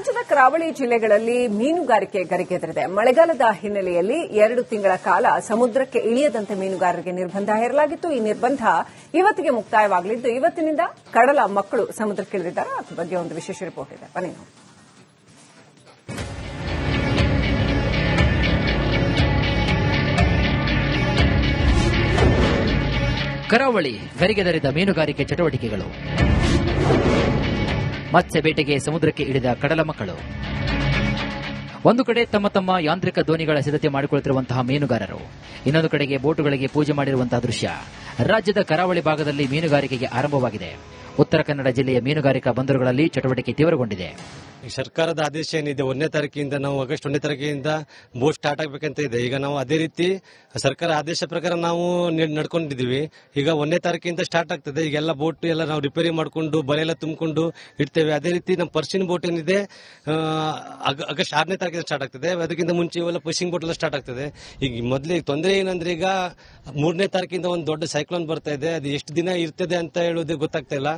ರಾಜ್ಯದ ಕರಾವಳಿ ಜಿಲ್ಲೆಗಳಲ್ಲಿ ಮೀನುಗಾರಿಕೆ ಗರಿಗೆದರಿದೆ. ಮಳೆಗಾಲದ ಹಿನ್ನೆಲೆಯಲ್ಲಿ 2 ತಿಂಗಳ ಕಾಲ ಸಮುದ್ರಕ್ಕೆ ಇಳಿಯದಂತೆ ಮೀನುಗಾರರಿಗೆ ನಿರ್ಬಂಧ ಹೇರಲಾಗಿತ್ತು. ಈ ನಿರ್ಬಂಧ ಇವತ್ತಿಗೆ ಮುಕ್ತಾಯವಾಗಲಿದ್ದು, ಇವತ್ತಿನಿಂದ ಕಡಲ ಮಕ್ಕಳು ಸಮುದ್ರಕ್ಕೆ ಇಳಿದಿದ್ದಾರೆ. ಅದರ ಬಗ್ಗೆ ಒಂದು ವಿಶೇಷ ರಿಪೋರ್ಟ್ ಇದೆ, ಬನ್ನಿ ನೋಡಿ. ಕರಾವಳಿ ಗರಿಗೆದರಿದ ಮೀನುಗಾರಿಕೆ ಚಟುವಟಿಕೆಗಳು. ಮತ್ಸ್ಯ ಬೇಟೆಗೆ ಸಮುದ್ರಕ್ಕೆ ಇಳಿದ ಕಡಲ ಮಕ್ಕಳು. ಒಂದು ಕಡೆ ತಮ್ಮ ತಮ್ಮ ಯಾಂತ್ರಿಕ ದೋಣಿಗಳ ಸಿದ್ಧತೆ ಮಾಡಿಕೊಳ್ಳುತ್ತಿರುವಂತಹ ಮೀನುಗಾರರು, ಇನ್ನೊಂದು ಕಡೆಗೆ ಬೋಟುಗಳಿಗೆ ಪೂಜೆ ಮಾಡಿರುವಂತಹ ದೃಶ್ಯ. ರಾಜ್ಯದ ಕರಾವಳಿ ಭಾಗದಲ್ಲಿ ಮೀನುಗಾರಿಕೆಗೆ ಆರಂಭವಾಗಿದೆ. ಉತ್ತರ ಕನ್ನಡ ಜಿಲ್ಲೆಯ ಮೀನುಗಾರಿಕಾ ಬಂದರುಗಳಲ್ಲಿ ಚಟುವಟಿಕೆ ತೀವ್ರಗೊಂಡಿದೆ. ಸರ್ಕಾರದ ಆದೇಶ ಏನಿದೆ 1ನೇ ತಾರೀಕಿನಿಂದ ನಾವು ಆಗಸ್ಟ್ 1ನೇ ತಾರೀಕಿನಿಂದ ಬೋಟ್ ಸ್ಟಾರ್ಟ್ ಆಗಬೇಕಂತ ಇದೆ. ಈಗ ನಾವು ಅದೇ ರೀತಿ ಸರ್ಕಾರ ಆದೇಶ ಪ್ರಕಾರ ನಾವು ನಡ್ಕೊಂಡಿದ್ದೀವಿ. ಈಗ 1ನೇ ತಾರೀಕಿನಿಂದ ಸ್ಟಾರ್ಟ್ ಆಗ್ತದೆ. ಈಗೆಲ್ಲ ಬೋಟ್ ಎಲ್ಲ ನಾವು ರಿಪೇರಿ ಮಾಡಿಕೊಂಡು ಬಲೆ ಎಲ್ಲ ತುಂಬಿಕೊಂಡು ಇಡ್ತೇವೆ. ಅದೇ ರೀತಿ ನಮ್ಮ ಪರ್ಸಿನ್ ಬೋಟ್ ಏನಿದೆ ಆಗಸ್ಟ್ 6ನೇ ತಾರೀಕಿಂದ ಸ್ಟಾರ್ಟ್ ಆಗ್ತದೆ. ಅದಕ್ಕಿಂತ ಮುಂಚೆ ಇವೆಲ್ಲ ಫಿಶಿಂಗ್ ಬೋಟ್ ಎಲ್ಲ ಸ್ಟಾರ್ಟ್ ಆಗ್ತದೆ. ಈಗ ಮೊದಲಿಗೆ ತೊಂದರೆ ಏನಂದ್ರೆ, ಈಗ 3ನೇ ತಾರೀಕಿಂದ ಒಂದು ದೊಡ್ಡ ಸೈಕ್ಲೋನ್ ಬರ್ತಾ ಇದೆ. ಅದು ಎಷ್ಟು ದಿನ ಇರ್ತದೆ ಅಂತ ಹೇಳೋದೇ ಗೊತ್ತಾಗ್ತಾ ಇಲ್ಲ.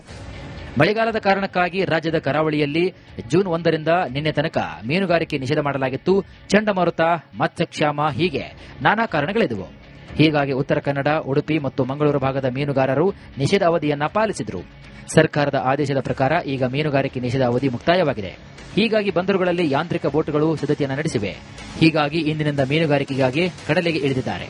ಮಳೆಗಾಲದ ಕಾರಣಕ್ಕಾಗಿ ರಾಜ್ಯದ ಕರಾವಳಿಯಲ್ಲಿ ಜೂನ್ 1ರಿಂದ ನಿನ್ನೆ ತನಕ ಮೀನುಗಾರಿಕೆ ನಿಷೇಧ ಮಾಡಲಾಗಿತ್ತು. ಚಂಡಮಾರುತ, ಮತ್ಸ್ಯಕ್ಷಾಮ, ಹೀಗೆ ನಾನಾ ಕಾರಣಗಳಿದ್ದವು. ಹೀಗಾಗಿ ಉತ್ತರ ಕನ್ನಡ, ಉಡುಪಿ ಮತ್ತು ಮಂಗಳೂರು ಭಾಗದ ಮೀನುಗಾರರು ನಿಷೇಧ ಅವಧಿಯನ್ನ ಪಾಲಿಸಿದ್ರು. ಸರ್ಕಾರದ ಆದೇಶದ ಪ್ರಕಾರ ಈಗ ಮೀನುಗಾರಿಕೆ ನಿಷೇಧ ಅವಧಿ ಮುಕ್ತಾಯವಾಗಿದೆ. ಹೀಗಾಗಿ ಬಂದರುಗಳಲ್ಲಿ ಯಾಂತ್ರಿಕ ಬೋಟುಗಳು ಸಿದ್ಧತೆಯನ್ನು ನಡೆಸಿವೆ. ಹೀಗಾಗಿ ಇಂದಿನಿಂದ ಮೀನುಗಾರಿಕೆಗಾಗಿ ಕಡಲಿಗೆ ಇಳಿದಿದ್ದಾರೆ.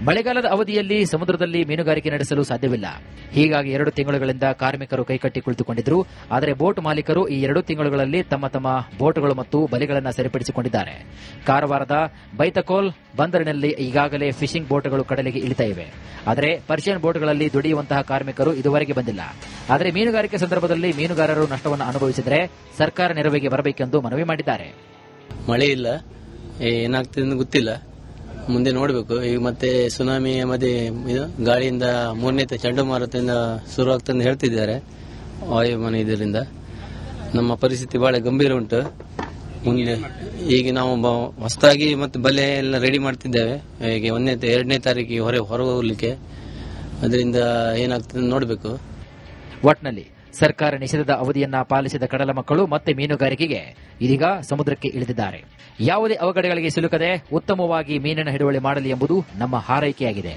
ಮಳೆಗಾಲದ ಅವಧಿಯಲ್ಲಿ ಸಮುದ್ರದಲ್ಲಿ ಮೀನುಗಾರಿಕೆ ನಡೆಸಲು ಸಾಧ್ಯವಿಲ್ಲ. ಹೀಗಾಗಿ 2 ತಿಂಗಳುಗಳಿಂದ ಕಾರ್ಮಿಕರು ಕೈಕಟ್ಟಿ ಕುಳಿತುಕೊಂಡಿದ್ರು. ಆದರೆ ಬೋಟ್ ಮಾಲೀಕರು ಈ 2 ತಿಂಗಳುಗಳಲ್ಲಿ ತಮ್ಮ ತಮ್ಮ ಬೋಟ್ಗಳು ಮತ್ತು ಬಲೆಗಳನ್ನು ಸರಿಪಡಿಸಿಕೊಂಡಿದ್ದಾರೆ. ಕಾರವಾರದ ಬೈತಕೋಲ್ ಬಂದರಿನಲ್ಲಿ ಈಗಾಗಲೇ ಫಿಶಿಂಗ್ ಬೋಟ್ಗಳು ಕಡಲಿಗೆ ಇಳಿತಾ ಇವೆ. ಆದರೆ ಪರ್ಷಿಯನ್ ಬೋಟ್ಗಳಲ್ಲಿ ದುಡಿಯುವಂತಹ ಕಾರ್ಮಿಕರು ಇದುವರೆಗೆ ಬಂದಿಲ್ಲ. ಆದರೆ ಮೀನುಗಾರಿಕೆ ಸಂದರ್ಭದಲ್ಲಿ ಮೀನುಗಾರರು ನಷ್ಟವನ್ನು ಅನುಭವಿಸಿದರೆ ಸರ್ಕಾರ ನೆರವಿಗೆ ಬರಬೇಕೆಂದು ಮನವಿ ಮಾಡಿದ್ದಾರೆ. ಮಳೆ ಇಲ್ಲ, ಏನಾಗ್ತದೆ ಗೊತ್ತಿಲ್ಲ, ಮುಂದೆ ನೋಡಬೇಕು. ಈಗ ಮತ್ತೆ ಸುನಾಮಿ ಮತ್ತೆ ಗಾಳಿಯಿಂದ 3ನೇ ಚಂಡಮಾರುತದಿಂದ ಶುರುವಾಗ್ತಂದು ಹೇಳ್ತಿದ್ದಾರೆ ವಾಯುಮಾನ. ಇದರಿಂದ ನಮ್ಮ ಪರಿಸ್ಥಿತಿ ಬಹಳ ಗಂಭೀರ ಉಂಟು. ಮುಂದೆ ಈಗ ನಾವು ಹೊಸದಾಗಿ ಮತ್ತೆ ಬಲೆ ಎಲ್ಲ ರೆಡಿ ಮಾಡ್ತಿದ್ದೇವೆ. ಈಗ 2ನೇ ತಾರೀಕಿಗೆ ಹೊರ ಹೋಗ್ಲಿಕ್ಕೆ. ಅದರಿಂದ ಏನಾಗ್ತದೆ ನೋಡಬೇಕು. ಒಟ್ನಲ್ಲಿ ಸರ್ಕಾರ ನಿಷೇಧದ ಅವಧಿಯನ್ನ ಪಾಲಿಸಿದ ಕಡಲ ಮಕ್ಕಳು ಮತ್ತೆ ಮೀನುಗಾರಿಕೆಗೆ ಇದೀಗ ಸಮುದ್ರಕ್ಕೆ ಇಳಿದಿದ್ದಾರೆ. ಯಾವುದೇ ಅವಘಡಗಳಿಗೆ ಸಿಲುಕದೆ ಉತ್ತಮವಾಗಿ ಮೀನಿನ ಹಿಡುವಳಿ ಮಾಡಲಿ ಎಂಬುದು ನಮ್ಮ ಹಾರೈಕೆಯಾಗಿದೆ.